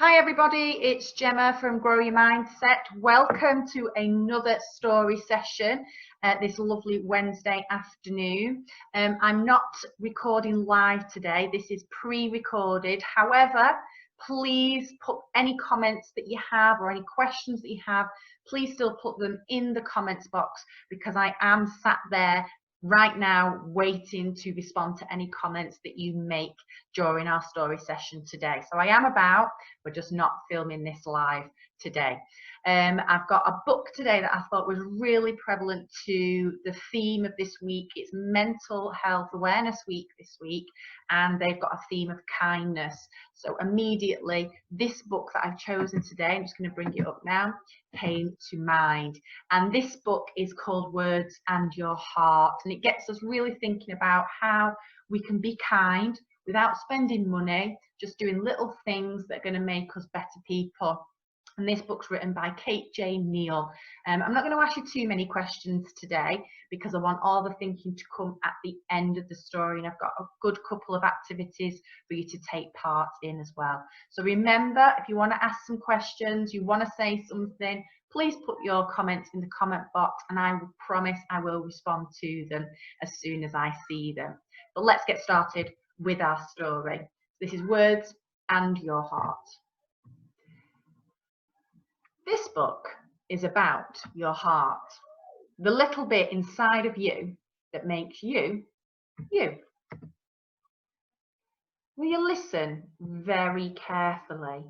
Hi everybody, it's Gemma from Grow Your Mindset. Welcome to another story session this lovely Wednesday afternoon. I'm not recording live today, this is pre-recorded. However, please put any comments that you have or any questions that you have, please still put them in the comments box because I am sat there right now waiting to respond to any comments that you make during our story session today. So I am about, we're just not filming this live today. I've got a book today that I thought was really prevalent to the theme of this week. It's Mental Health Awareness Week this week, and they've got a theme of kindness. So immediately this book that I've chosen today, I'm just going to bring it up now, came to mind. And this book is called Words and Your Heart, and it gets us really thinking about how we can be kind without spending money, just doing little things that are going to make us better people. And this book's written by Kate Jane Neal. I'm not going to ask you too many questions today because I want all the thinking to come at the end of the story, and I've got a good couple of activities for you to take part in as well. So remember, if you want to ask some questions, you want to say something, please put your comments in the comment box and I will promise I will respond to them as soon as I see them. But let's get started with our story. This is Words and Your Heart. This book is about your heart, the little bit inside of you that makes you, you. Will you listen very carefully?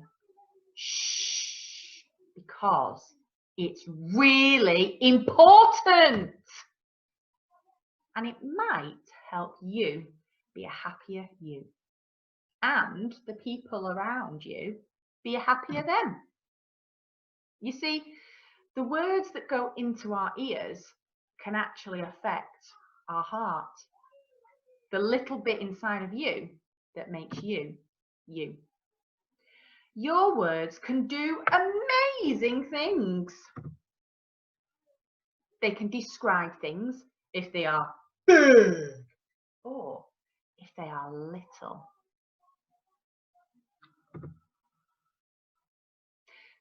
Shh, because it's really important and it might help you be a happier you, and the people around you be a happier them. You see, the words that go into our ears can actually affect our heart, the little bit inside of you that makes you, you. Your words can do amazing things. They can describe things if they are big or if they are little.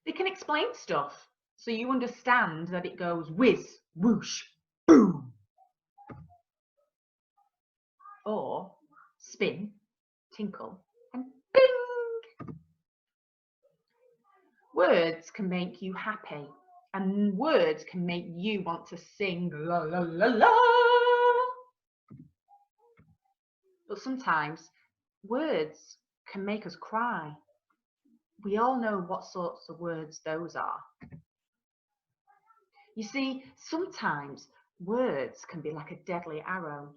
They can explain stuff so you understand that it goes whiz, whoosh, boom. Or spin, tinkle, and bing. Words can make you happy, and words can make you want to sing la la la la. But sometimes words can make us cry. We all know what sorts of words those are. You see, sometimes words can be like a deadly arrow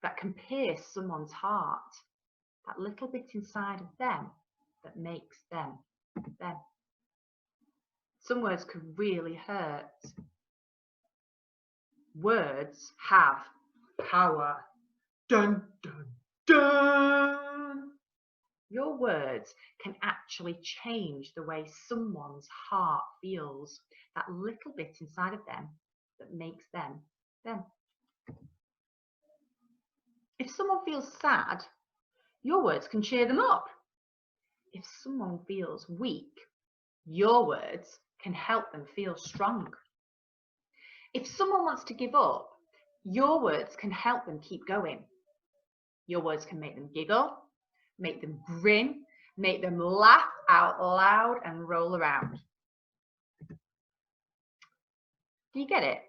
that can pierce someone's heart, that little bit inside of them that makes them, them. Some words can really hurt. Words have power. Dun, dun, dun. Your words can actually change the way someone's heart feels, that little bit inside of them that makes them, them. If someone feels sad, your words can cheer them up. If someone feels weak, your words can help them feel strong. If someone wants to give up, your words can help them keep going. Your words can make them giggle, make them grin, make them laugh out loud and roll around. Do you get it?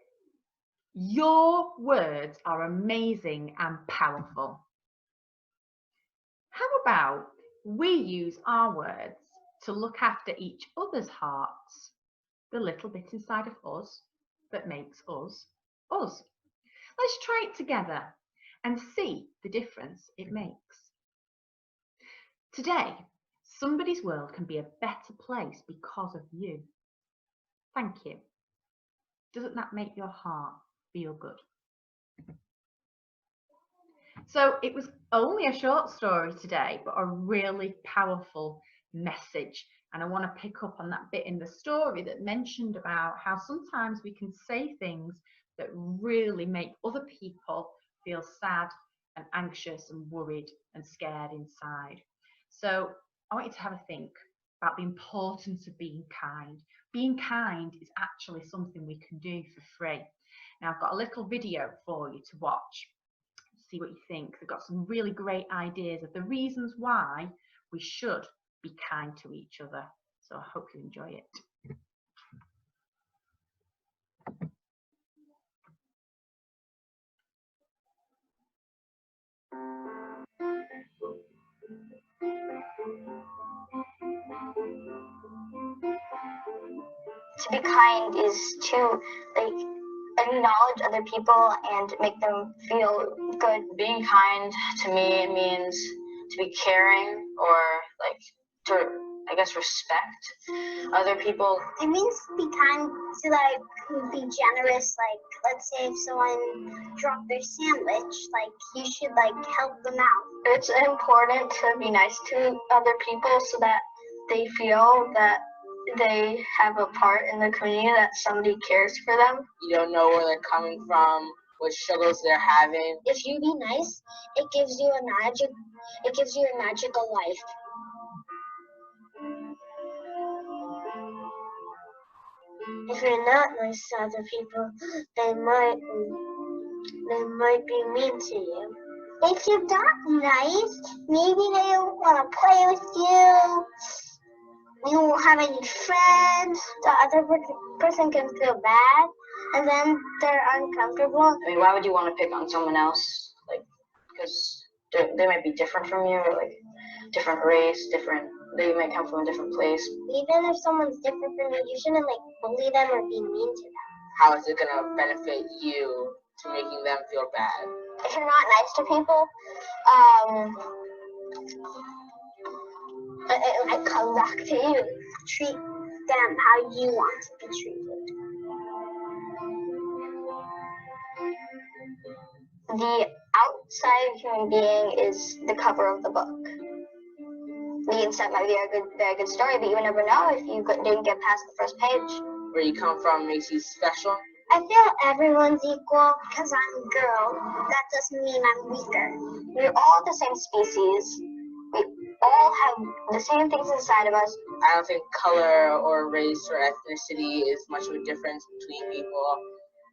Your words are amazing and powerful. How about we use our words to look after each other's hearts, the little bit inside of us that makes us, us. Let's try it together and see the difference it makes. Today, somebody's world can be a better place because of you. Thank you. Doesn't that make your heart feel good? So it was only a short story today, but a really powerful message. And I want to pick up on that bit in the story that mentioned about how sometimes we can say things that really make other people feel sad and anxious and worried and scared inside. So I want you to have a think. about the importance of being kind. Being kind is actually something we can do for free. Now, I've got a little video for you to watch. See what you think. They've got some really great ideas of the reasons why we should be kind to each other. So I hope you enjoy it. To be kind is to acknowledge other people and make them feel good. Being kind to me means to be caring, or to, I guess, respect other people. It means to be kind, to be generous. Let's say if someone dropped their sandwich, you should help them out. It's important to be nice to other people so that they feel that they have a part in the community, that somebody cares for them. You don't know where they're coming from, what struggles they're having. If you be nice, it gives you a magical life. If you're not nice to other people, they might be mean to you. If you're not nice, maybe they don't want to play with you. You won't have any friends. The other person can feel bad, and then they're uncomfortable. I mean, why would you want to pick on someone else? Because they might be different from you, or different race, they might come from a different place. Even if someone's different from you, you shouldn't bully them or be mean to them. How is it going to benefit you to making them feel bad? If you're not nice to people, it might come back to you. Treat them how you want to be treated. The outside human being is the cover of the book. The inside might be a very good story, but you never know if you didn't get past the first page. Where you come from makes you special. I feel everyone's equal because I'm a girl. That doesn't mean I'm weaker. We're all the same species. We all have the same things inside of us. I don't think color or race or ethnicity is much of a difference between people.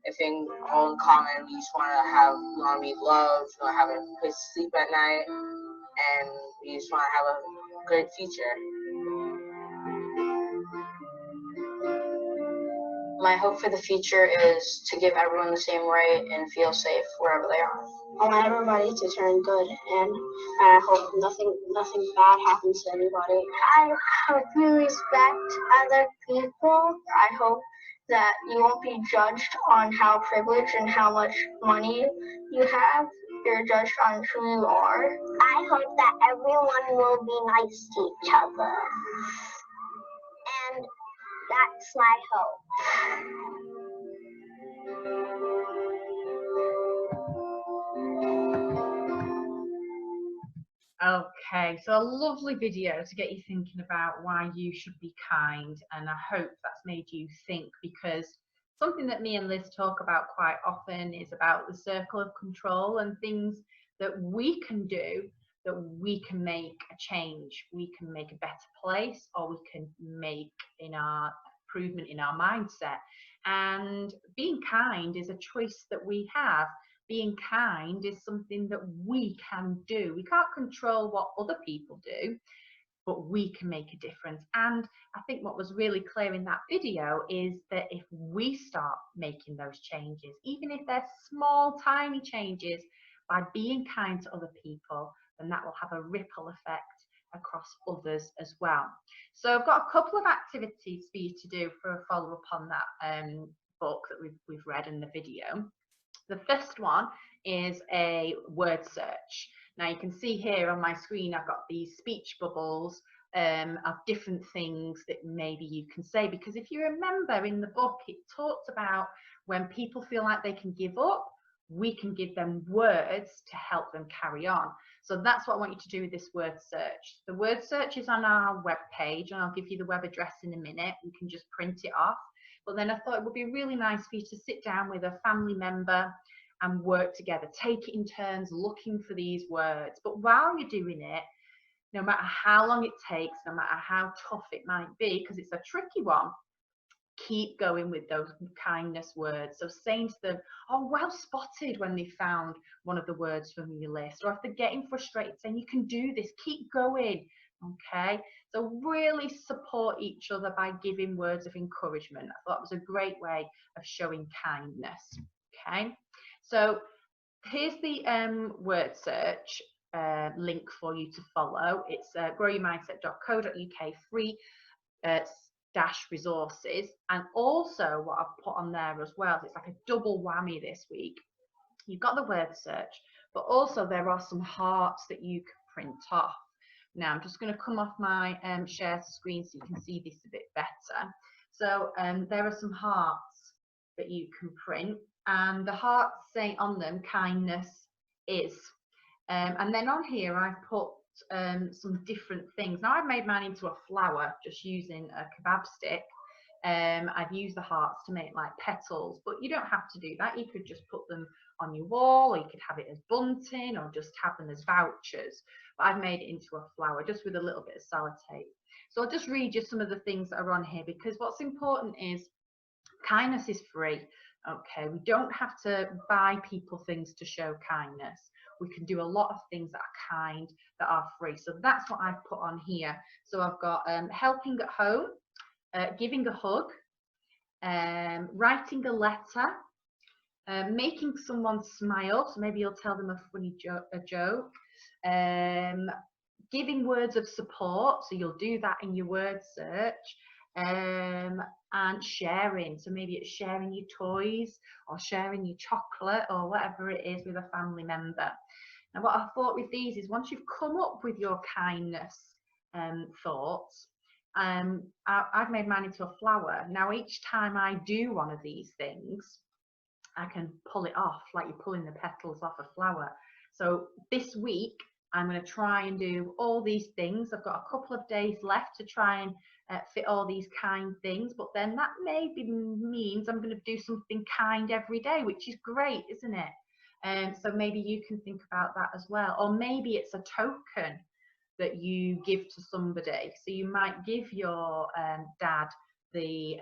I think all in common, we just want to be loved, we want to have a place to sleep at night, and we just want to have a great future. My hope for the future is to give everyone the same right and feel safe wherever they are. I want everybody to turn good, and I hope nothing bad happens to anybody. I hope you respect other people. I hope that you won't be judged on how privileged and how much money you have. You're judged on who you are. I hope that everyone will be nice to each other. And that's my hope. Okay, so a lovely video to get you thinking about why you should be kind, and I hope that's made you think, because something that me and Liz talk about quite often is about the circle of control and things that we can do, that we can make a change, we can make a better place, or we can make improvement in our mindset. And being kind is a choice that we have. Being kind is something that we can do. We can't control what other people do, but we can make a difference. And I think what was really clear in that video is that if we start making those changes, even if they're small, tiny changes, by being kind to other people, then that will have a ripple effect across others as well. So I've got a couple of activities for you to do for a follow-up on that book that we've read in the video. The first one is a word search. Now you can see here on my screen I've got these speech bubbles of different things that maybe you can say, because if you remember in the book it talks about when people feel like they can give up, we can give them words to help them carry on. So that's what I want you to do with this word search. The word search is on our web page, and I'll give you the web address in a minute. You can just print it off. But then I thought it would be really nice for you to sit down with a family member and work together. Take it in turns looking for these words. But while you're doing it, no matter how long it takes, no matter how tough it might be, because it's a tricky one, keep going with those kindness words. So saying to them, oh, well spotted, when they found one of the words from your list, or if they're getting frustrated, saying, you can do this, keep going. Okay, so really support each other by giving words of encouragement. I thought it was a great way of showing kindness. Okay, so here's the word search link for you to follow. It's growyourmindset.co.uk free dash resources, and also what I've put on there as well, it's like a double whammy this week. You've got the word search, but also there are some hearts that you can print off. Now I'm just going to come off my share screen so you can see this a bit better. So there are some hearts that you can print, and the hearts say on them kindness is, and then on here I've put some different things. Now I've made mine into a flower just using a kebab stick. I've used the hearts to make like petals, but you don't have to do that. You could just put them on your wall, or you could have it as bunting, or just have them as vouchers. But I've made it into a flower just with a little bit of sellotape. So I'll just read you some of the things that are on here, because what's important is kindness is free. Okay, we don't have to buy people things to show kindness. We can do a lot of things that are kind, that are free. So that's what I've put on here. So I've got helping at home, giving a hug, writing a letter, making someone smile. So maybe you'll tell them a funny joke. Giving words of support. So you'll do that in your word search. And sharing, so maybe it's sharing your toys or sharing your chocolate or whatever it is with a family member. Now what I thought with these is, once you've come up with your kindness thoughts, I've made mine into a flower. Now each time I do one of these things, I can pull it off like you're pulling the petals off a flower. So this week I'm going to try and do all these things. I've got a couple of days left to try and fit all these kind things, but then that maybe means I'm going to do something kind every day, which is great, isn't it? So maybe you can think about that as well. Or maybe it's a token that you give to somebody. So you might give your dad the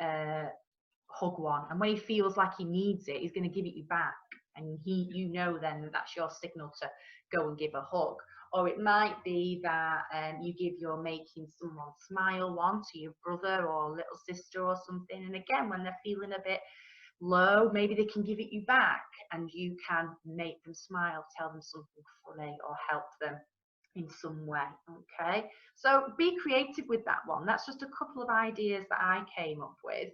hug one, and when he feels like he needs it, he's going to give it you back, and you know then that's your signal to go and give a hug. Or it might be that you give your making someone smile one to your brother or little sister or something, and again when they're feeling a bit low, maybe they can give it you back and you can make them smile, tell them something funny, or help them in some way. Okay, so be creative with that one. That's just a couple of ideas that I came up with,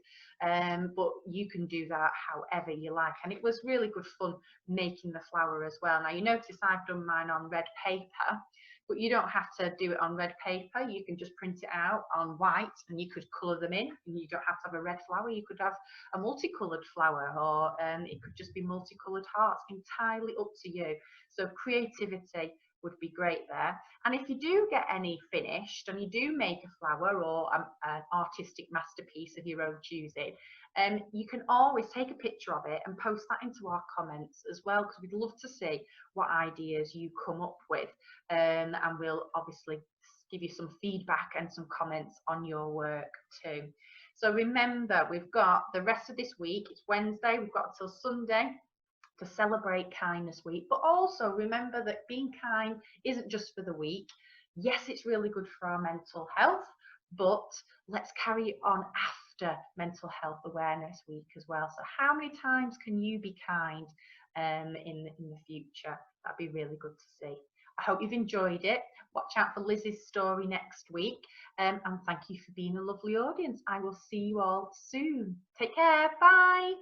but you can do that however you like, and it was really good fun making the flower as well. Now you notice I've done mine on red paper, but you don't have to do it on red paper. You can just print it out on white, and you could colour them in, and you don't have to have a red flower. You could have a multicoloured flower, or it could just be multicoloured hearts. Entirely up to you. So creativity would be great there. And if you do get any finished and you do make a flower or an artistic masterpiece of your own choosing, you can always take a picture of it and post that into our comments as well, because we'd love to see what ideas you come up with, and we'll obviously give you some feedback and some comments on your work too. So remember, we've got the rest of this week. It's Wednesday, we've got until Sunday to celebrate Kindness Week, but also remember that being kind isn't just for the week. Yes, it's really good for our mental health, but let's carry it on after Mental Health Awareness Week as well. So how many times can you be kind in the future? That'd be really good to see. I hope you've enjoyed it. Watch out for Liz's story next week, and thank you for being a lovely audience. I will see you all soon. Take care. Bye.